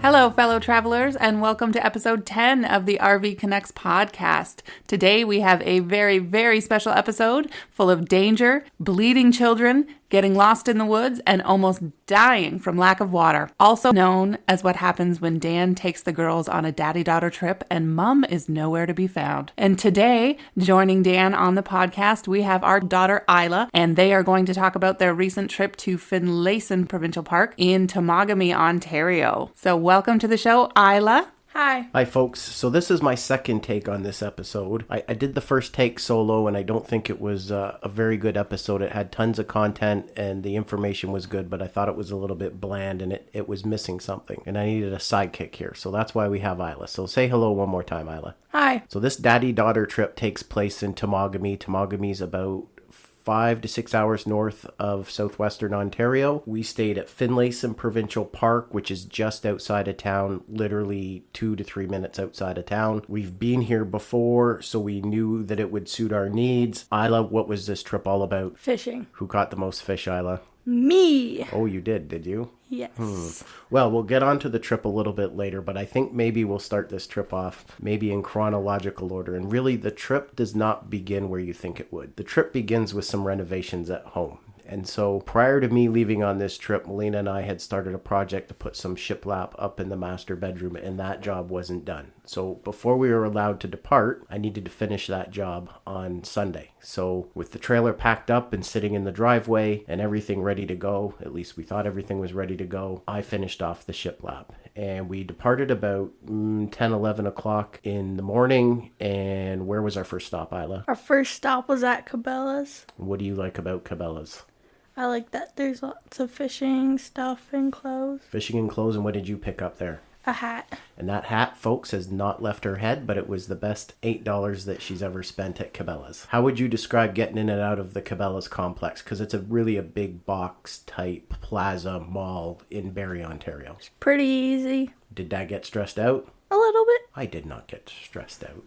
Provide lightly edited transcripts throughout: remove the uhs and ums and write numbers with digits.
Hello, fellow travelers, and welcome to episode 10 of the RV Connects podcast. Today we have a very, very special episode full of danger, bleeding children, getting lost in the woods, and almost dying from lack of water. Also known as what happens when Dan takes the girls on a daddy-daughter trip and mom is nowhere to be found. And today, joining Dan on the podcast, we have our daughter Isla, and they are going to talk about their recent trip to Finlayson Provincial Park in Temagami, Ontario. So welcome to the show, Isla. Hi. Hi, folks. So this is my second take on this episode. I did the first take solo, and I don't think it was a very good episode. It had tons of content, and the information was good, but I thought it was a little bit bland, and it was missing something. And I needed a sidekick here, so that's why we have Isla. So say hello one more time, Isla. Hi. So this daddy-daughter trip takes place in Temagami. Temagami's about 5 to 6 hours north of southwestern Ontario. We stayed at Finlayson Provincial Park, which is just outside of town, literally 2 to 3 minutes outside of town. We've been here before, so we knew that it would suit our needs. Isla, what was this trip all about? Fishing. Who caught the most fish, Isla? Me. Oh, you did you? Yes. Well, we'll get on to the trip a little bit later, but I think maybe we'll start this trip off maybe in chronological order. And really, the trip does not begin where you think it would. The trip begins with some renovations at home. And so prior to me leaving on this trip, Melina and I had started a project to put some shiplap up in the master bedroom, and that job wasn't done. So before we were allowed to depart, I needed to finish that job on Sunday. So with the trailer packed up and sitting in the driveway and everything ready to go, at least we thought everything was ready to go, I finished off the shiplap. And we departed about 10, 11 o'clock in the morning. And where was our first stop, Isla? Our first stop was at Cabela's. What do you like about Cabela's? I like that there's lots of fishing stuff and clothes. Fishing and clothes, and what did you pick up there? A hat. And that hat, folks, has not left her head, but it was the best $8 that she's ever spent at Cabela's. How would you describe getting in and out of the Cabela's complex? Because it's really a big box-type plaza mall in Barrie, Ontario. It's pretty easy. Did Dad get stressed out? A little bit. I did not get stressed out.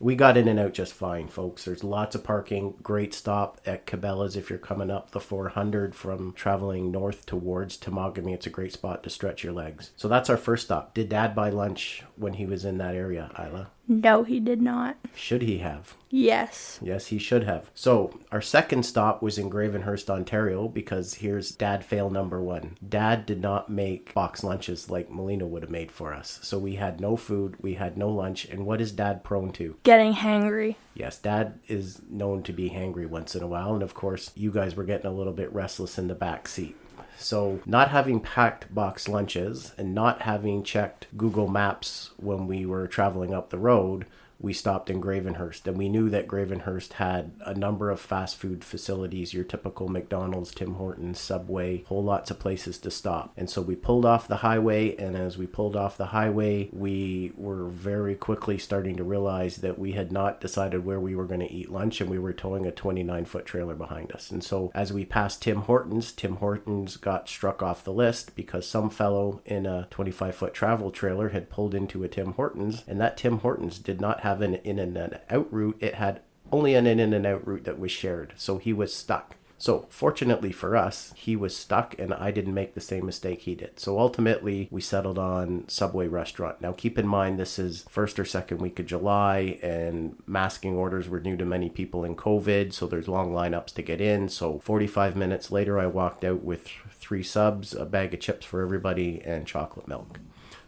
We got in and out just fine, folks. There's lots of parking. Great stop at Cabela's if you're coming up the 400 from traveling north towards Temagami. It's a great spot to stretch your legs. So that's our first stop. Did Dad buy lunch when he was in that area, Isla? No, he did not. Should he have? Yes. Yes, he should have. So our second stop was in Gravenhurst, Ontario, because here's Dad fail number one. Dad did not make box lunches like Melina would have made for us. So we had no food, we had no lunch, and what is Dad prone to? Getting hangry. Yes, Dad is known to be hangry once in a while, and of course, you guys were getting a little bit restless in the back seat. So not having packed box lunches and not having checked Google Maps when we were traveling up the road, we stopped in Gravenhurst, and we knew that Gravenhurst had a number of fast food facilities, your typical McDonald's, Tim Hortons, Subway, whole lots of places to stop. And so we pulled off the highway, and as we pulled off the highway, we were very quickly starting to realize that we had not decided where we were going to eat lunch, and we were towing a 29-foot trailer behind us. And so as we passed Tim Hortons got struck off the list because some fellow in a 25-foot travel trailer had pulled into a Tim Hortons, and that Tim Hortons did not have an in and out route. It had only an in and out route that was shared, so he was stuck. So fortunately for us, he was stuck, and I didn't make the same mistake he did. So ultimately, we settled on Subway restaurant. Now keep in mind, this is first or second week of July, and masking orders were new to many people in COVID, so there's long lineups to get in. So 45 minutes later, I walked out with 3 subs, a bag of chips for everybody, and chocolate milk.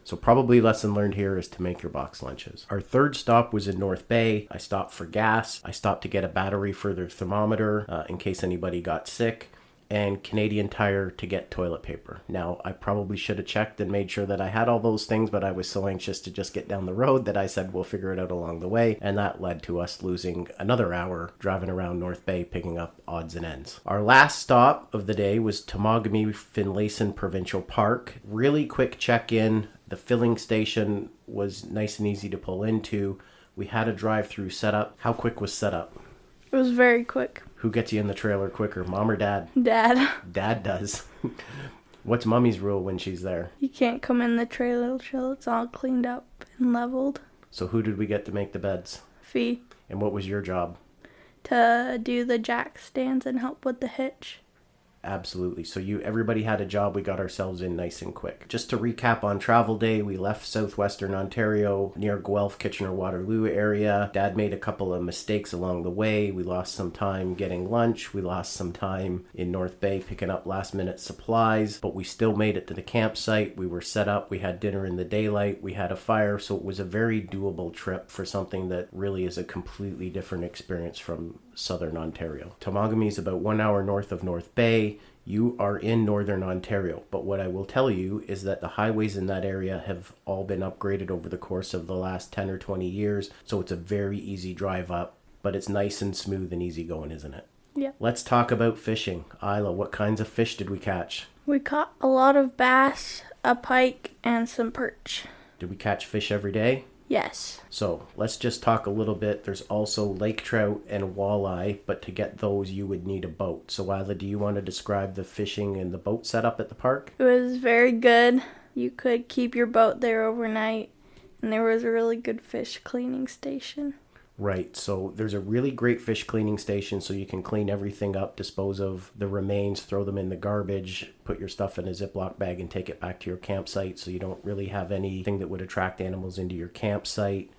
So probably lesson learned here is to make your box lunches. Our third stop was in North Bay. I stopped for gas. I stopped to get a battery for their thermometer in case anybody got sick, and Canadian Tire to get toilet paper. Now, I probably should have checked and made sure that I had all those things, but I was so anxious to just get down the road that I said we'll figure it out along the way, and that led to us losing another hour driving around North Bay picking up odds and ends. Our last stop of the day was Temagami Finlayson Provincial Park. Really quick check-in. The filling station was nice and easy to pull into. We had a drive-through setup. How quick was setup? It was very quick. Who gets you in the trailer quicker, Mom or Dad? Dad. Dad does. What's Mommy's rule when she's there? You can't come in the trailer till it's all cleaned up and leveled. So who did we get to make the beds? Fee. And what was your job? To do the jack stands and help with the hitch. Absolutely. So everybody had a job. We got ourselves in nice and quick. Just to recap on travel day, we left southwestern Ontario near Guelph, Kitchener-Waterloo area. Dad made a couple of mistakes along the way. We lost some time getting lunch. We lost some time in North Bay picking up last minute supplies, but we still made it to the campsite. We were set up. We had dinner in the daylight. We had a fire. So it was a very doable trip for something that really is a completely different experience from southern Ontario. Temagami is about 1 hour north of North Bay. You are in northern Ontario, but what I will tell you is that the highways in that area have all been upgraded over the course of the last 10 or 20 years, so it's a very easy drive up, but it's nice and smooth and easy going, isn't it? Yeah. Let's talk about fishing. Isla, what kinds of fish did we catch? We caught a lot of bass, a pike, and some perch. Did we catch fish every day? Yes. So let's just talk a little bit. There's also lake trout and walleye, but to get those you would need a boat. So Isla, do you want to describe the fishing and the boat setup at the park? It was very good. You could keep your boat there overnight, and there was a really good fish cleaning station. Right, so there's a really great fish cleaning station, so you can clean everything up, dispose of the remains, throw them in the garbage, put your stuff in a Ziploc bag and take it back to your campsite, so you don't really have anything that would attract animals into your campsite.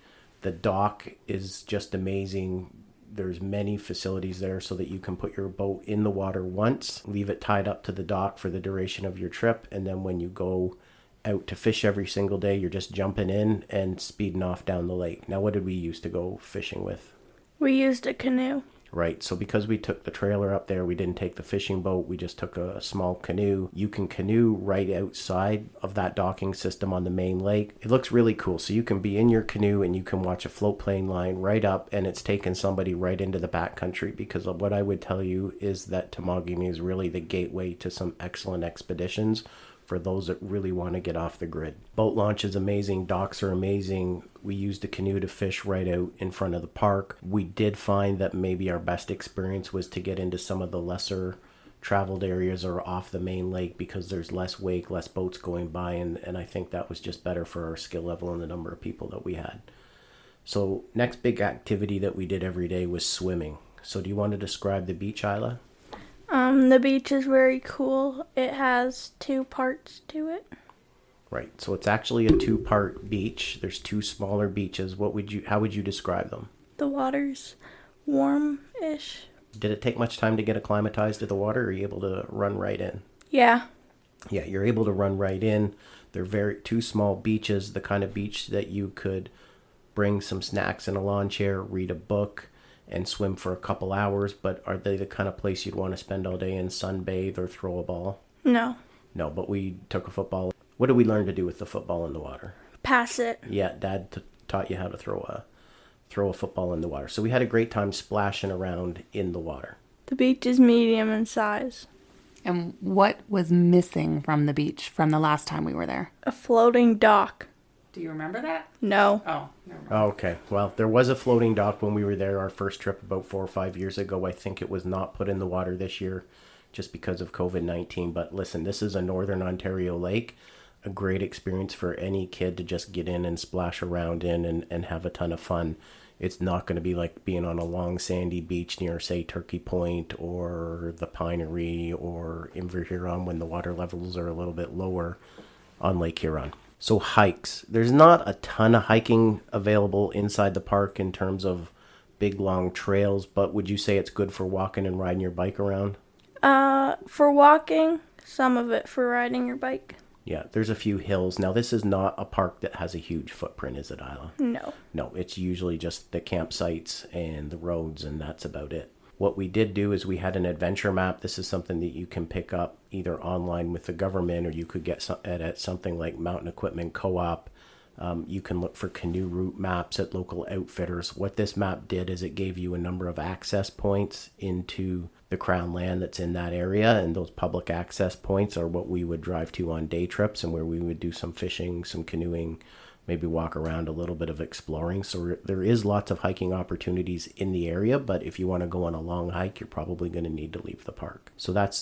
The dock is just amazing. There's many facilities there so that you can put your boat in the water once, leave it tied up to the dock for the duration of your trip, and then when you go out to fish every single day, you're just jumping in and speeding off down the lake. Now, what did we use to go fishing with? We used a canoe. Right, so because we took the trailer up there, we didn't take the fishing boat, we just took a small canoe. You can canoe right outside of that docking system on the main lake. It looks really cool, so you can be in your canoe and you can watch a float plane line right up, and it's taken somebody right into the backcountry, because what I would tell you is that Temagami is really the gateway to some excellent expeditions for those that really want to get off the grid. Boat launch is amazing, docks are amazing. We used a canoe to fish right out in front of the park. We did find that maybe our best experience was to get into some of the lesser traveled areas or off the main lake, because there's less wake, less boats going by, and I think that was just better for our skill level and the number of people that we had. So next big activity that we did every day was swimming. So do you want to describe the beach, Isla? The beach is very cool. It has 2 parts to it. Right, so it's actually a 2-part beach. There's 2 smaller beaches. How would you describe them? The water's warm-ish. Did it take much time to get acclimatized to the water, or are you able to run right in? Yeah. Yeah, you're able to run right in. They're 2 small beaches, the kind of beach that you could bring some snacks in a lawn chair, read a book, and swim for a couple hours, but are they the kind of place you'd want to spend all day and sunbathe or throw a ball? No. No, but we took a football. What did we learn to do with the football in the water? Pass it. Yeah, Dad taught you how to throw a football in the water. So we had a great time splashing around in the water. The beach is medium in size. And what was missing from the beach from the last time we were there? A floating dock. Do you remember that? No. Oh, never mind. Okay, well, there was a floating dock when we were there our first trip about 4 or 5 years ago. I think it was not put in the water this year just because of COVID-19. But listen, this is a Northern Ontario lake, a great experience for any kid to just get in and splash around in and have a ton of fun. It's not going to be like being on a long sandy beach near, say, Turkey Point or the Pinery or Inver Huron when the water levels are a little bit lower on Lake Huron. So hikes. There's not a ton of hiking available inside the park in terms of big, long trails, but would you say it's good for walking and riding your bike around? For walking, some of it for riding your bike. Yeah, there's a few hills. Now, this is not a park that has a huge footprint, is it, Isla? No. No, it's usually just the campsites and the roads, and that's about it. What we did do is we had an adventure map. This is something that you can pick up either online with the government, or you could get at something like Mountain Equipment Co-op. You can look for canoe route maps at local outfitters. What this map did is it gave you a number of access points into the Crown land that's in that area, and those public access points are what we would drive to on day trips and where we would do some fishing, some canoeing, maybe walk around, a little bit of exploring. So there is lots of hiking opportunities in the area, but if you want to go on a long hike, you're probably going to need to leave the park. So that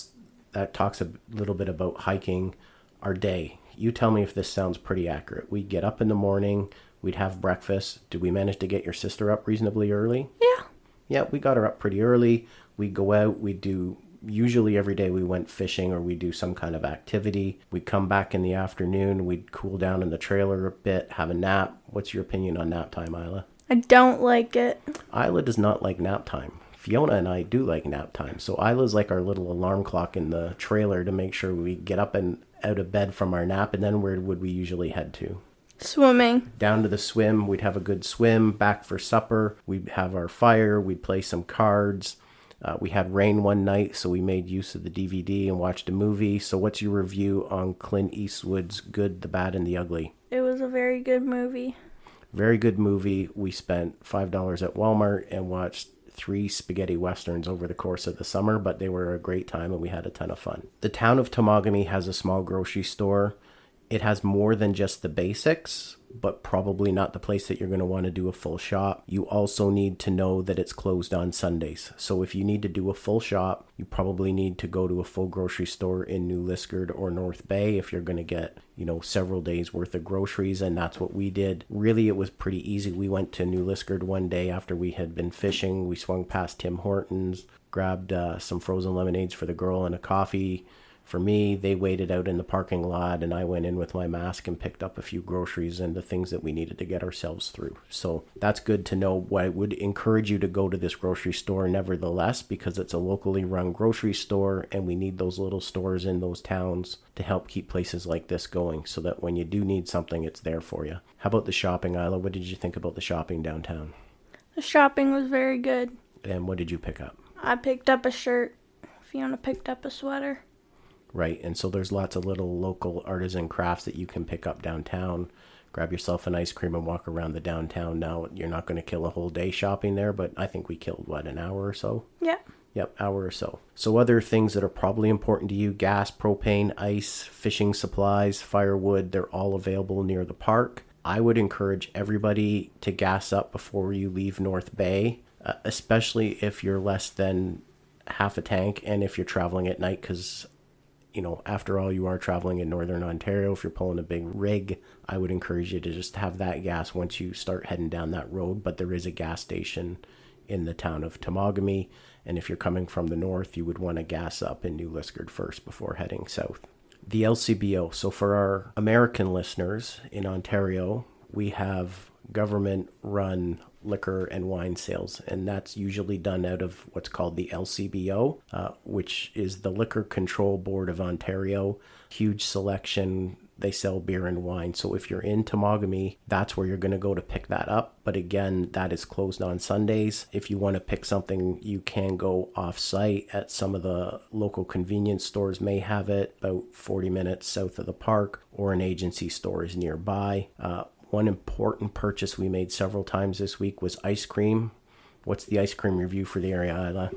talks a little bit about hiking. Our day. You tell me if this sounds pretty accurate. We'd get up in the morning, we'd have breakfast. Did we manage to get your sister up reasonably early? Yeah. Yeah, we got her up pretty early. We'd go out, we'd do usually every day we went fishing or we do some kind of activity. We'd come back in the afternoon, we'd cool down in the trailer a bit, have a nap. What's your opinion on nap time, Isla? I don't like it. Isla does not like nap time. Fiona and I do like nap time. So Isla's like our little alarm clock in the trailer to make sure we get up and out of bed from our nap. And then where would we usually head to? Swimming. Down to the swim. We'd have a good swim, back for supper. We'd have our fire. We'd play some cards. We had rain one night, so we made use of the DVD and watched a movie. So what's your review on Clint Eastwood's Good, the Bad, and the Ugly? It was a very good movie. Very good movie. We spent $5 at Walmart and watched 3 spaghetti westerns over the course of the summer, but they were a great time and we had a ton of fun. The town of Temagami has a small grocery store. It has more than just the basics, but probably not the place that you're going to want to do a full shop. You also need to know that it's closed on Sundays. So if you need to do a full shop, you probably need to go to a full grocery store in New Liskeard or North Bay if you're going to get, several days worth of groceries. And that's what we did. Really, it was pretty easy. We went to New Liskeard one day after we had been fishing. We swung past Tim Hortons, grabbed some frozen lemonades for the girl and a coffee. For me, they waited out in the parking lot and I went in with my mask and picked up a few groceries and the things that we needed to get ourselves through. So that's good to know. I would encourage you to go to this grocery store nevertheless, because it's a locally run grocery store and we need those little stores in those towns to help keep places like this going so that when you do need something, it's there for you. How about the shopping, Isla? What did you think about the shopping downtown? The shopping was very good. And what did you pick up? I picked up a shirt. Fiona picked up a sweater. Right, and so there's lots of little local artisan crafts that you can pick up downtown. Grab yourself an ice cream and walk around the downtown. Now, you're not going to kill a whole day shopping there, but I think we killed, an hour or so? Yeah. Yep, hour or so. So other things that are probably important to you, gas, propane, ice, fishing supplies, firewood, they're all available near the park. I would encourage everybody to gas up before you leave North Bay, especially if you're less than half a tank and if you're traveling at night, because after all, you are traveling in Northern Ontario. If you're pulling a big rig, I would encourage you to just have that gas once you start heading down that road. But there is a gas station in the town of Temagami. And if you're coming from the north, you would want to gas up in New Liskeard first before heading south. The LCBO. So for our American listeners in Ontario, we have government-run liquor and wine sales, and that's usually done out of what's called the LCBO, which is the Liquor Control Board of Ontario. Huge selection. They sell beer and wine. So if you're in Temagami, that's where you're going to go to pick that up. But again, that is closed on Sundays. If you want to pick something, you can go off-site at some of the local convenience stores may have it about 40 minutes south of the park, or an agency store is nearby. One important purchase we made several times this week was ice cream. What's the ice cream review for the area, Isla?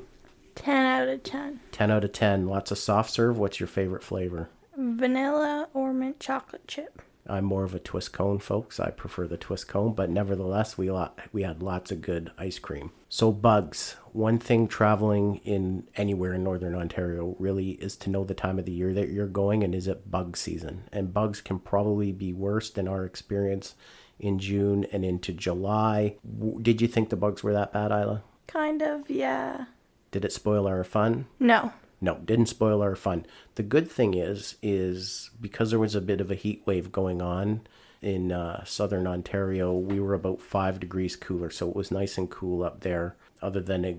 10 out of 10. 10 out of 10. Lots of soft serve. What's your favorite flavor? Vanilla or mint chocolate chip. I'm more of a twist cone, folks. I prefer the twist cone, but nevertheless, we had lots of good ice cream. So bugs. One thing traveling in anywhere in Northern Ontario really is to know the time of the year that you're going and is it bug season. And bugs can probably be worse than our experience in June and into July. Did you think the bugs were that bad, Isla? Kind of, yeah. Did it spoil our fun? No. No, didn't spoil our fun. The good thing is because there was a bit of a heat wave going on in southern Ontario, we were about 5 degrees cooler, so it was nice and cool up there. Other than a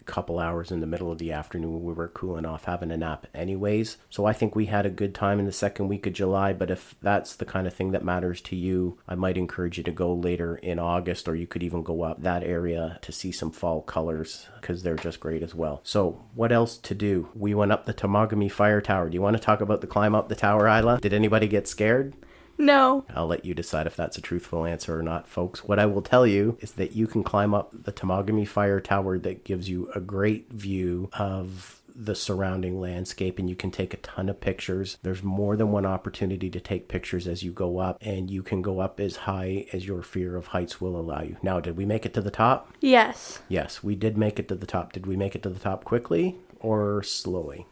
couple hours in the middle of the afternoon, we were cooling off, having a nap anyways. So I think we had a good time in the second week of July, but if that's the kind of thing that matters to you, I might encourage you to go later in August, or you could even go up that area to see some fall colors, because they're just great as well. So what else to do? We went up the Temagami Fire Tower. Do you want to talk about the climb up the tower, Isla? Did anybody get scared? No. I'll let you decide if that's a truthful answer or not, folks. What I will tell you is that you can climb up the Temagami Fire Tower that gives you a great view of the surrounding landscape, and you can take a ton of pictures. There's more than one opportunity to take pictures as you go up, and you can go up as high as your fear of heights will allow you. Now, did we make it to the top? Yes. Yes, we did make it to the top. Did we make it to the top quickly or slowly?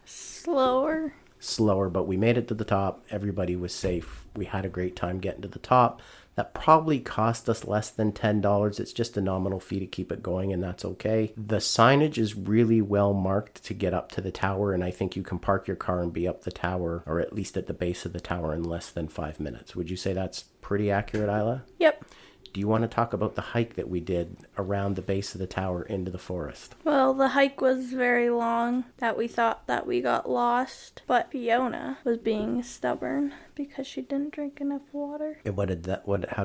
Slower, but we made it to the top. Everybody was safe. We had a great time getting to the top. That probably cost us less than $10. It's just a nominal fee to keep it going, and that's okay. The signage is really well marked to get up to the tower, and I think you can park your car and be up the tower, or at least at the base of the tower, in less than 5 minutes. Would you say that's pretty accurate, Isla? Yep. Do you want to talk about the hike that we did around the base of the tower into the forest? Well, the hike was very long that we thought that we got lost, but Fiona was being stubborn because she didn't drink enough water. And how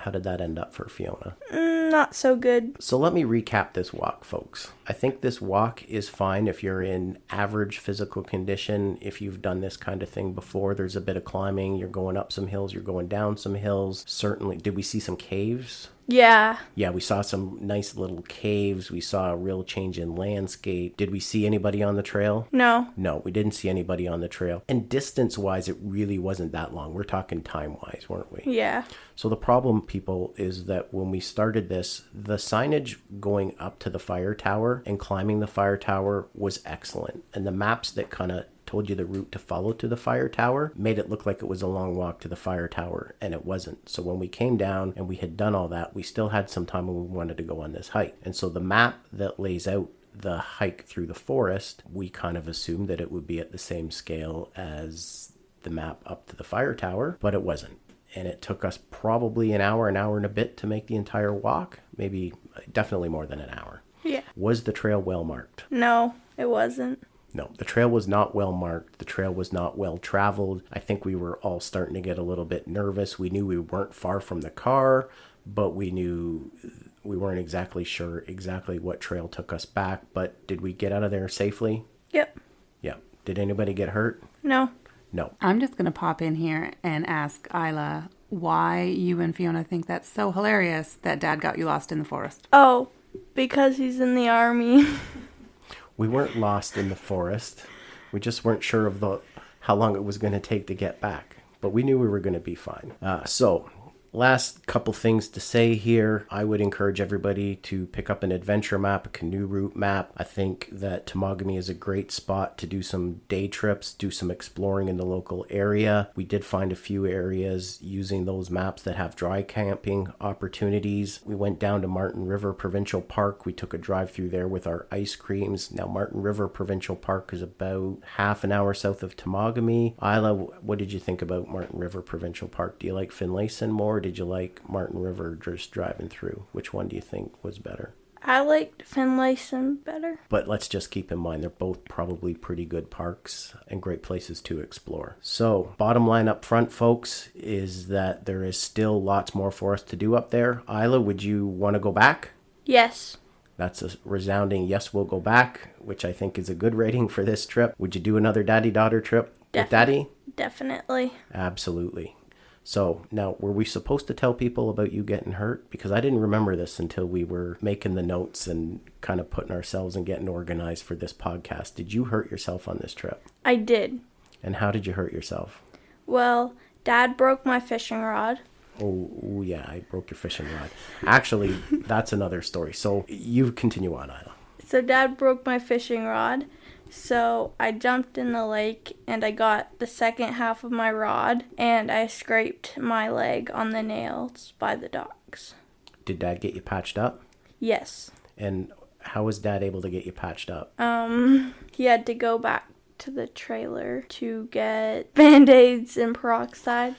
did that end up for Fiona? Not so good. So let me recap this walk, folks. I think this walk is fine if you're in average physical condition. If you've done this kind of thing before, there's a bit of climbing. You're going up some hills, you're going down some hills. Certainly, did we see some caves? Yeah. Yeah, we saw some nice little caves. We saw a real change in landscape. Did we see anybody on the trail? No. No, we didn't see anybody on the trail. And distance-wise, it really wasn't that long. We're talking time-wise, weren't we? Yeah. So the problem, people, is that when we started this, the signage going up to the fire tower and climbing the fire tower was excellent. And the maps that kind of told you the route to follow to the fire tower made it look like it was a long walk to the fire tower, and it wasn't. So when we came down and we had done all that, we still had some time when we wanted to go on this hike. And so the map that lays out the hike through the forest, we kind of assumed that it would be at the same scale as the map up to the fire tower, but it wasn't. And it took us probably an hour and a bit to make the entire walk, definitely more than an hour. Yeah. Was the trail well marked? No, it wasn't. No, the trail was not well marked. The trail was not well traveled. I think we were all starting to get a little bit nervous. We knew we weren't far from the car, but we knew we weren't exactly sure exactly what trail took us back. But did we get out of there safely? Yep. Yeah. Did anybody get hurt? No. No. I'm just going to pop in here and ask Isla why you and Fiona think that's so hilarious that Dad got you lost in the forest. Oh, because he's in the army. We weren't lost in the forest. We just weren't sure of how long it was going to take to get back. But we knew we were going to be fine. So last couple things to say here. I would encourage everybody to pick up an adventure map, a canoe route map. I think that Temagami is a great spot to do some day trips, do some exploring in the local area. We did find a few areas using those maps that have dry camping opportunities. We went down to Martin River Provincial Park. We took a drive through there with our ice creams. Now, Martin River Provincial Park is about half an hour south of Temagami. Isla, what did you think about Martin River Provincial Park? Do you like Finlayson more? Did you like Martin River just driving through? Which one do you think was better? I liked Finlayson better. But let's just keep in mind they're both probably pretty good parks and great places to explore. So bottom line up front, folks, is that there is still lots more for us to do up there. Isla, would you want to go back? Yes. That's a resounding yes, we'll go back, which I think is a good rating for this trip. Would you do another daddy-daughter trip with Daddy? Definitely. Absolutely. So now, were we supposed to tell people about you getting hurt? Because I didn't remember this until we were making the notes and kind of putting ourselves and getting organized for this podcast. Did you hurt yourself on this trip? I did. And how did you hurt yourself? Well, Dad broke my fishing rod. Oh yeah, I broke your fishing rod. Actually, that's another story. So you continue on, Isla. So Dad broke my fishing rod. So I jumped in the lake and I got the second half of my rod and I scraped my leg on the nails by the docks. Did Dad get you patched up? Yes. And how was Dad able to get you patched up? He had to go back to the trailer to get Band-Aids and peroxide.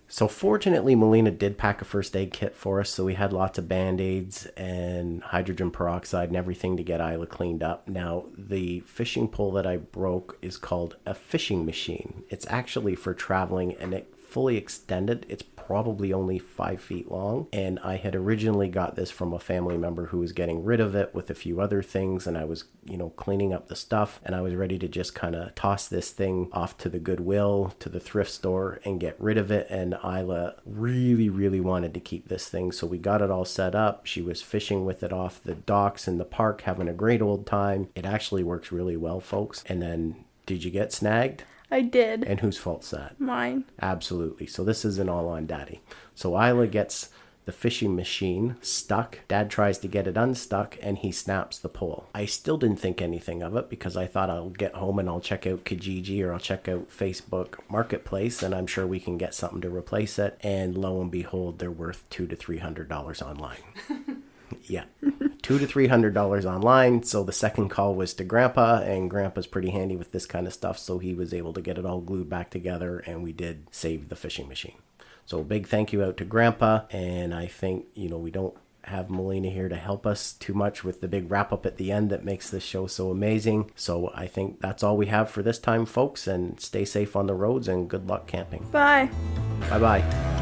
So fortunately, Melina did pack a first aid kit for us, so we had lots of Band-Aids and hydrogen peroxide and everything to get Isla cleaned up. Now, the fishing pole that I broke is called a fishing machine. It's actually for traveling, and it fully extended. It's probably only 5 feet long, and I had originally got this from a family member who was getting rid of it with a few other things, and I was, cleaning up the stuff, and I was ready to just kind of toss this thing off to the Goodwill, to the thrift store, and get rid of it. And Isla really, really wanted to keep this thing, so we got it all set up. She was fishing with it off the docks in the park, having a great old time. It actually works really well, folks. And then, did you get snagged? I did. And whose fault's that? Mine. Absolutely. So this isn't all on Daddy. So Isla gets The fishing machine stuck. Dad tries to get it unstuck and he snaps the pole. I still didn't think anything of it because I thought I'll get home and I'll check out Kijiji or I'll check out Facebook Marketplace and I'm sure we can get something to replace it. And lo and behold, they're worth $200 to $300 online. Yeah, $200 to $300 online. So the second call was to Grandpa, and Grandpa's pretty handy with this kind of stuff. So he was able to get it all glued back together, and we did save the fishing machine. So big thank you out to Grandpa. And I think, we don't have Melina here to help us too much with the big wrap up at the end that makes this show so amazing. So I think that's all we have for this time, folks. And stay safe on the roads and good luck camping. Bye. Bye-bye.